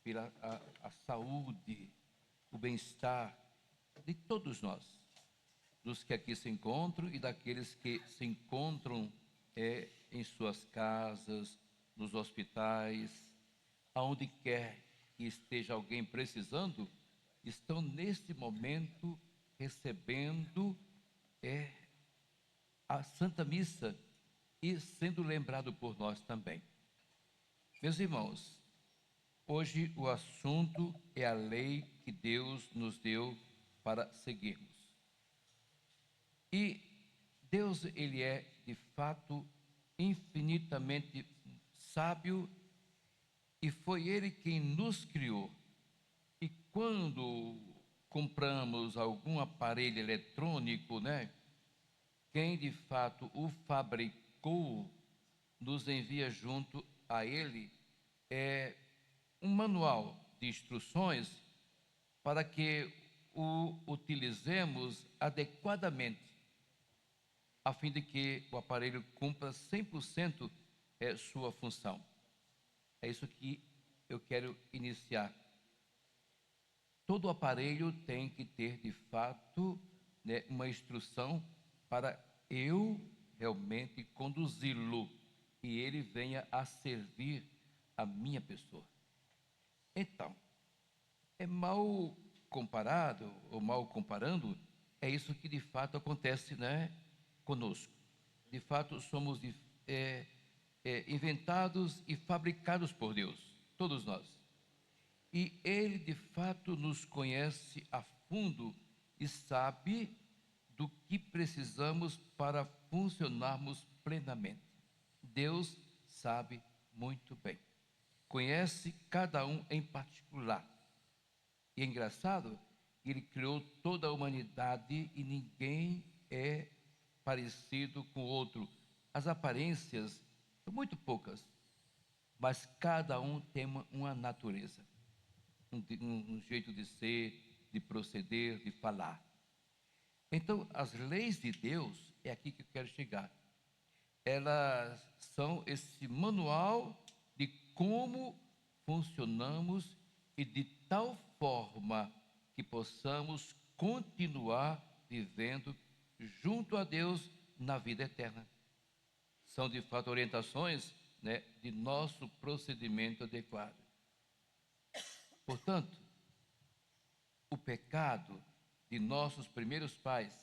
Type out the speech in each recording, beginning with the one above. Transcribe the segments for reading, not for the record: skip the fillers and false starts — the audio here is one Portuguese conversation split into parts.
pela a saúde, o bem-estar de todos nós, dos que aqui se encontram e daqueles que se encontram em suas casas, nos hospitais, aonde quer que esteja alguém precisando, estão neste momento recebendo a Santa Missa e sendo lembrado por nós também. Meus irmãos, hoje o assunto é a lei que Deus nos deu para seguirmos. E Deus, ele é de fato infinitamente sábio e foi ele quem nos criou. E quando compramos algum aparelho eletrônico, né, quem de fato o fabricou nos envia junto a ele um manual de instruções para que o utilizemos adequadamente, a fim de que o aparelho cumpra 100% sua função. É isso que eu quero iniciar. Todo aparelho tem que ter, de fato, né, uma instrução para eu realmente conduzi-lo e ele venha a servir a minha pessoa. Então, é mal comparado, ou mal comparando, é isso que de fato acontece, né, conosco. De fato, somos inventados e fabricados por Deus, todos nós. E Ele, de fato, nos conhece a fundo e sabe do que precisamos para funcionarmos plenamente. Deus sabe muito bem. Conhece cada um em particular. E é engraçado, Ele criou toda a humanidade e ninguém é parecido com o outro. As aparências são muito poucas, mas cada um tem uma natureza, um jeito de ser, de proceder, de falar. Então, as leis de Deus, é aqui que eu quero chegar. Elas são esse manual de como funcionamos e de tal forma que possamos continuar vivendo junto a Deus na vida eterna. São de fato orientações, né, de nosso procedimento adequado. Portanto, o pecado de nossos primeiros pais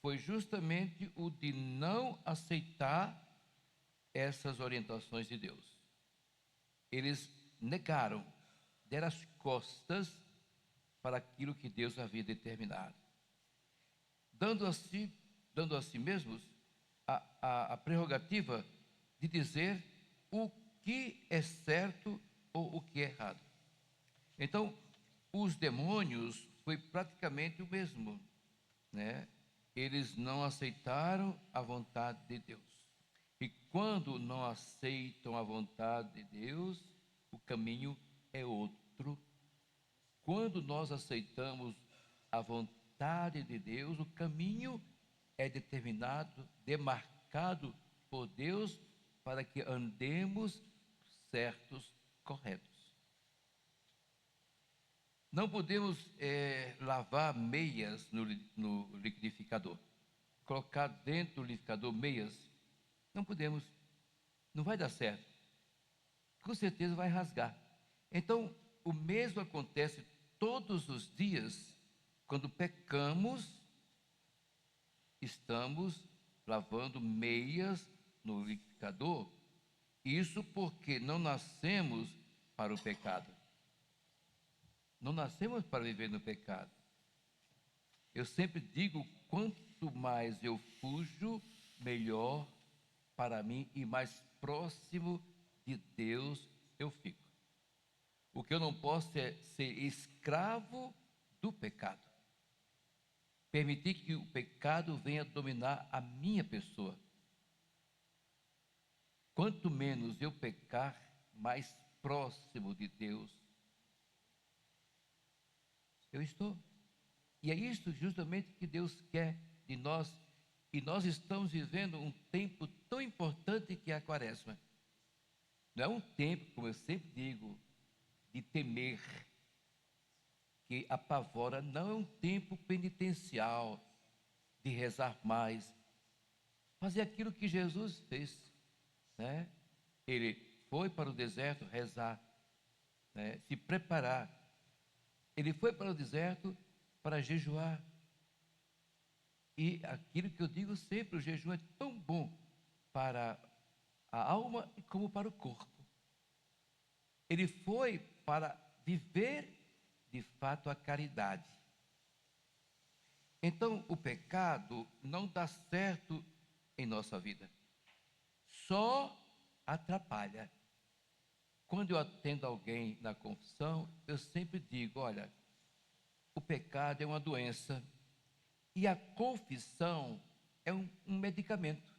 foi justamente o de não aceitar essas orientações de Deus. Eles negaram, deram as costas para aquilo que Deus havia determinado, dando a si mesmos a prerrogativa de dizer o que é certo ou o que é errado. Então, os demônios foi praticamente o mesmo, né? Eles não aceitaram a vontade de Deus. E quando não aceitam a vontade de Deus, o caminho é outro. Quando nós aceitamos a vontade de Deus, o caminho é determinado, demarcado por Deus para que andemos certos, corretos. Não podemos lavar meias no liquidificador. Colocar dentro do liquidificador meias, não podemos. Não vai dar certo. Com certeza vai rasgar. Então, o mesmo acontece todos os dias. Quando pecamos, estamos lavando meias no liquidificador. Isso porque não nascemos para o pecado. Não nascemos para viver no pecado. Eu sempre digo, quanto mais eu fujo, melhor para mim e mais próximo de Deus eu fico. O que eu não posso é ser escravo do pecado. Permitir que o pecado venha dominar a minha pessoa. Quanto menos eu pecar, mais próximo de Deus eu estou. E é isso justamente que Deus quer de nós. E nós estamos vivendo um tempo tão importante que é a Quaresma. Não é um tempo, como eu sempre digo, de temer, que apavora, não é um tempo penitencial de rezar mais, fazer aquilo que Jesus fez, né? Ele foi para o deserto rezar, né? Se preparar. Ele foi para o deserto para jejuar. E aquilo que eu digo sempre, o jejum é tão bom para a alma como para o corpo. Ele foi para viver de fato a caridade. Então, o pecado não dá certo em nossa vida, só atrapalha. Quando eu atendo alguém na confissão, eu sempre digo: olha, o pecado é uma doença e a confissão é um medicamento.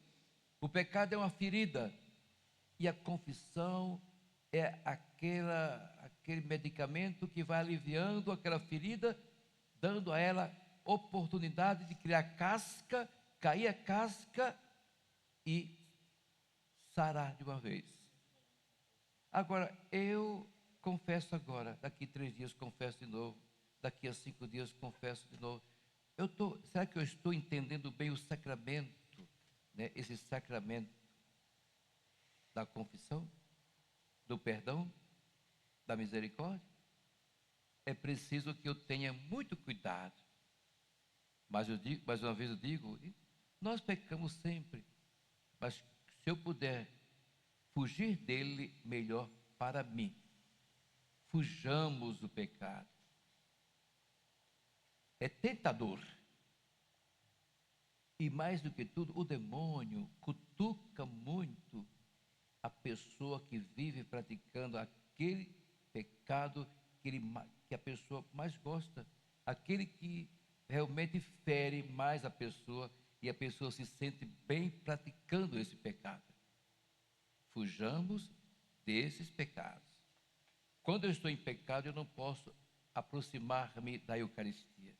O pecado é uma ferida e a confissão é aquele medicamento que vai aliviando aquela ferida, dando a ela oportunidade de criar casca, cair a casca e sarar de uma vez. Agora, eu confesso agora, daqui 3 dias confesso de novo, daqui a 5 dias confesso de novo. Será que eu estou entendendo bem o sacramento, né? Esse sacramento da confissão, do perdão, da misericórdia? É preciso que eu tenha muito cuidado. Mas mais uma vez eu digo, nós pecamos sempre, mas se eu puder fugir dele, melhor para mim. Fujamos do pecado. É tentador. E mais do que tudo, o demônio cutuca muito a pessoa que vive praticando aquele pecado que a pessoa mais gosta, aquele que realmente fere mais a pessoa e a pessoa se sente bem praticando esse pecado. Fujamos desses pecados. Quando eu estou em pecado, eu não posso aproximar-me da Eucaristia.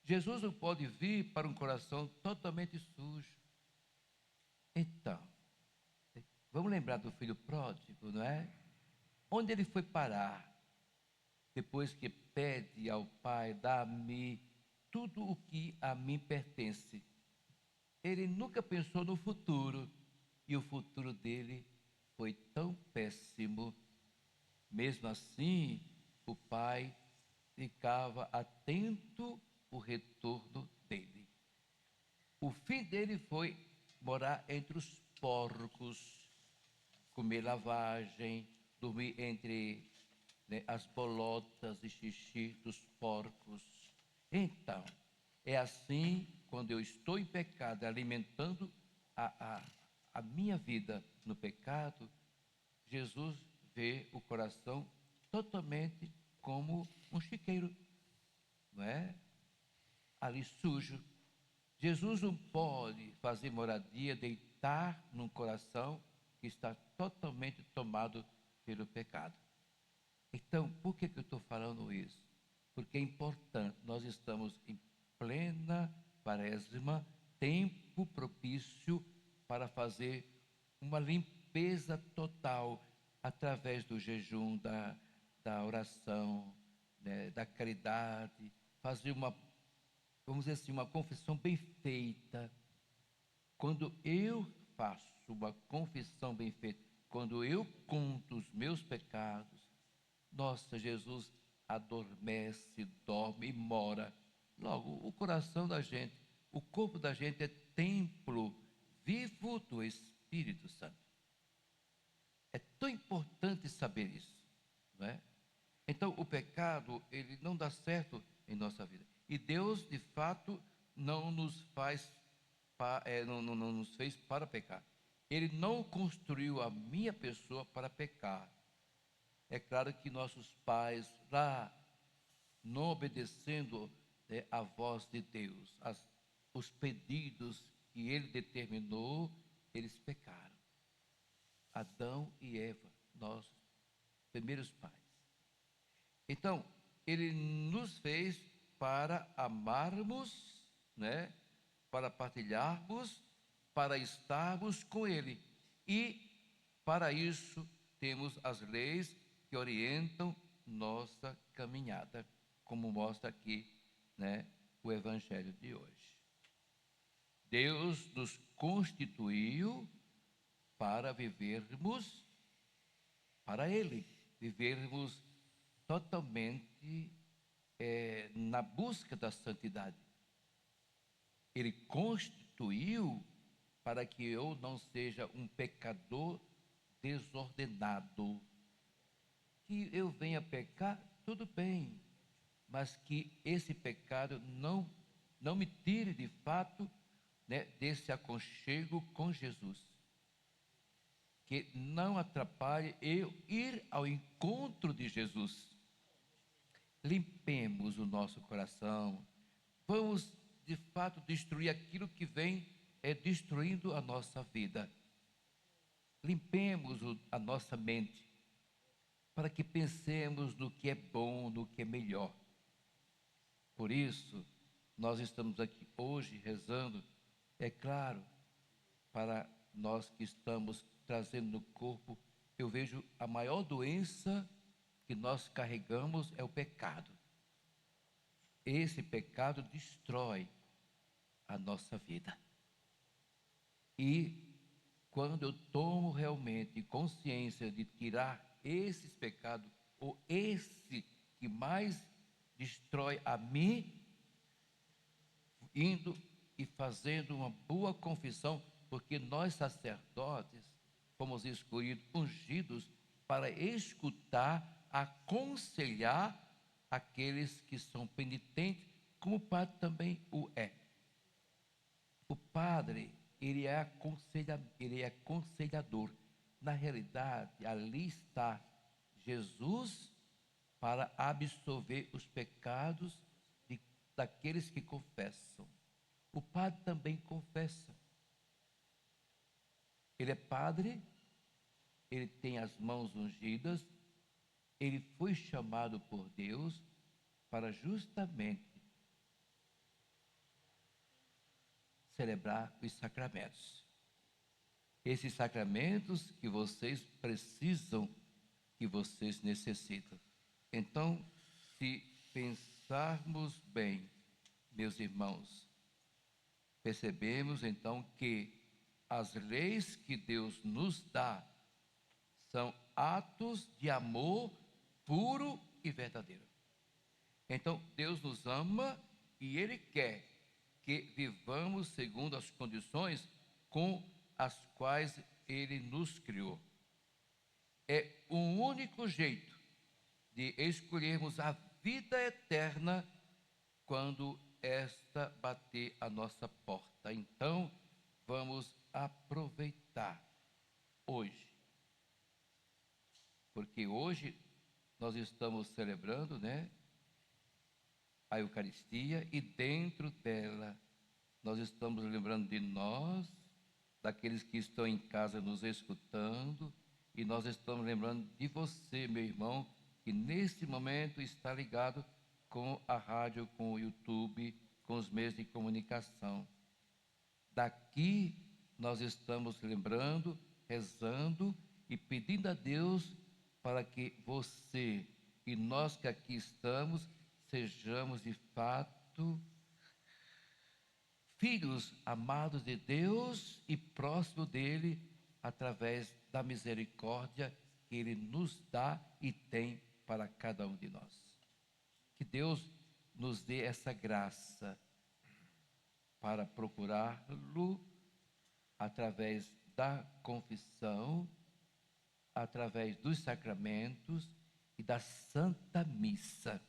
Jesus não pode vir para um coração totalmente sujo. Então, vamos lembrar do filho pródigo, não é? Onde ele foi parar? Depois que pede ao Pai: dá-me tudo o que a mim pertence. Ele nunca pensou no futuro, e o futuro dele foi tão péssimo. Mesmo assim, o Pai ficava atento ao retorno dele. O fim dele foi morar entre os porcos, comer lavagem, dormir entre, né, as bolotas e xixi dos porcos. Então, é assim, quando eu estou em pecado, alimentando a minha vida no pecado, Jesus vê o coração totalmente como um chiqueiro, não é? Ali sujo. Jesus não pode fazer moradia, deitar num coração que está totalmente tomado pelo pecado. Então, por que eu estou falando isso? Porque é importante, nós estamos em plena quaresma, tempo propício para fazer uma limpeza total através do jejum, da oração, né, da caridade, fazer vamos dizer assim, uma confissão bem feita. Quando eu faço uma confissão bem feita, quando eu conto os meus pecados, nossa, Jesus adormece, dorme e mora. Logo, o coração da gente, o corpo da gente é templo vivo do Espírito Santo. É tão importante saber isso, não é? Então, o pecado, ele não dá certo em nossa vida. E Deus, de fato, não nos não nos fez para pecar. Ele não construiu a minha pessoa para pecar. É claro que nossos pais, lá, não obedecendo, né, a voz de Deus, os pedidos que ele determinou, eles pecaram. Adão e Eva, nossos primeiros pais. Então, ele nos fez para amarmos, né? Para partilharmos, para estarmos com ele. E para isso temos as leis que orientam nossa caminhada, como mostra aqui, né, o Evangelho de hoje. Deus nos constituiu para vivermos para Ele, vivermos totalmente na busca da santidade. Ele constituiu para que eu não seja um pecador desordenado. Que eu venha pecar, tudo bem, mas que esse pecado não me tire de fato, né, desse aconchego com Jesus. Que não atrapalhe eu ir ao encontro de Jesus. Limpemos o nosso coração. Vamos, de fato, destruir aquilo que vem destruindo a nossa vida. Limpemos a nossa mente, para que pensemos no que é bom, no que é melhor. Por isso, nós estamos aqui hoje rezando, é claro, para nós que estamos trazendo no corpo, eu vejo a maior doença que nós carregamos é o pecado. Esse pecado destrói a nossa vida. E quando eu tomo realmente consciência de tirar esses pecados, ou esse que mais destrói a mim, indo e fazendo uma boa confissão, porque nós sacerdotes fomos escolhidos, ungidos, para escutar, aconselhar aqueles que são penitentes, como o padre também o é. O padre, ele é aconselhador. Na realidade, ali está Jesus para absolver os pecados daqueles que confessam. O padre também confessa. Ele é padre, ele tem as mãos ungidas, ele foi chamado por Deus para justamente celebrar os sacramentos. Esses sacramentos que vocês precisam, que vocês necessitam. Então, se pensarmos bem, meus irmãos, percebemos então que as leis que Deus nos dá são atos de amor puro e verdadeiro. Então, Deus nos ama e Ele quer que vivamos segundo as condições com as quais Ele nos criou. É o único jeito de escolhermos a vida eterna quando esta bater a nossa porta. Então, vamos aproveitar hoje. Porque hoje nós estamos celebrando, né, a Eucaristia, e dentro dela nós estamos lembrando de nós, daqueles que estão em casa nos escutando, e nós estamos lembrando de você, meu irmão, que nesse momento está ligado com a rádio, com o YouTube, com os meios de comunicação. Daqui nós estamos lembrando, rezando e pedindo a Deus para que você e nós que aqui estamos sejamos de fato filhos amados de Deus e próximos dele através da misericórdia que ele nos dá e tem para cada um de nós. Que Deus nos dê essa graça para procurá-lo através da confissão, através dos sacramentos e da Santa Missa.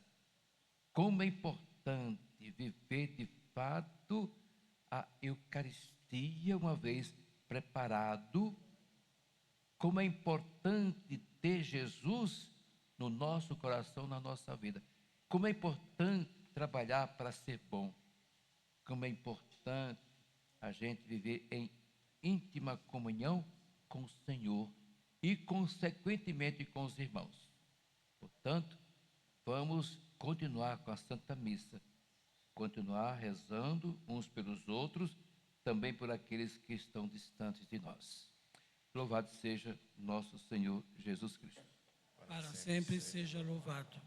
Como é importante viver de fato a Eucaristia, uma vez preparado. Como é importante ter Jesus no nosso coração, na nossa vida. Como é importante trabalhar para ser bom. Como é importante a gente viver em íntima comunhão com o Senhor e, consequentemente, com os irmãos. Portanto, vamos continuar com a Santa Missa, continuar rezando uns pelos outros, também por aqueles que estão distantes de nós. Louvado seja nosso Senhor Jesus Cristo. Para sempre. sempre seja louvado.